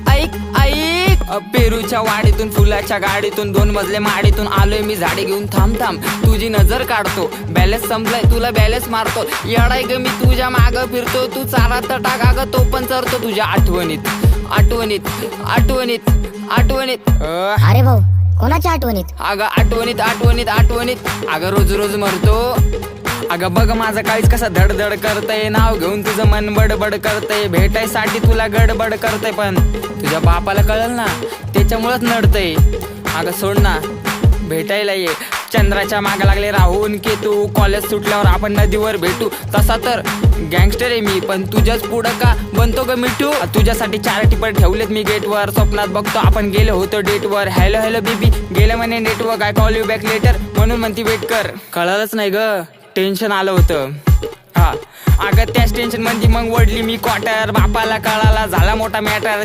ऐक ऐक ऐक पेरूच्या वाडीतून फुलाच्या गाडीतून 2 मजले माडीतून आलोय मी झाडे घेऊन. थांब थांब तुझी नजर काढतो, बॅलेन्स संपलाय तुला बॅलेन्स मारतो. येडाय ग मी तुझ्या माग फिरतो, तू चारा तर टाका ग तो पण चरतो तुझ्या आठवणीत आठवणीत आठवणीत आठवणीत. अरे भाऊ, कोणाच्या आठवणीत? अगं आठवणीत आठवणीत आठवणीत. अगं रोज रोज मरतो. अगं बघ माझं काळीच कसं धडधड करतय, नाव घेऊन तुझं मन बडबड करतय, भेटायसाठी तुला गडबड करतय, पण तुझ्या बापाला कळल ना त्याच्यामुळेच नडतय. अगं सोड ना भेटायला ये. चंद्राच्या मागे लागले राहून की तू, कॉलेज सुटल्यावर आपण नदीवर भेटू. तसा तर गँगस्टर आहे मी, पण तुझ्याच पुढं का बनतो ग मिठू. तुझ्यासाठी 4 टिपर ठेवलेत मी गेटवर, स्वप्नात बघतो आपण गेलो होतो डेटवर. हॅलो हॅलो बेबी गेलं म्हणे network, I call you back later म्हणून म्हणती वेट कर. कळलंच नाही ग, टेन्शन आलं होतं. हा अगं त्याच टेन्शन मध्ये मग वडली मी क्वार्टर, बापाला कळाला झाला मोठा मॅटर.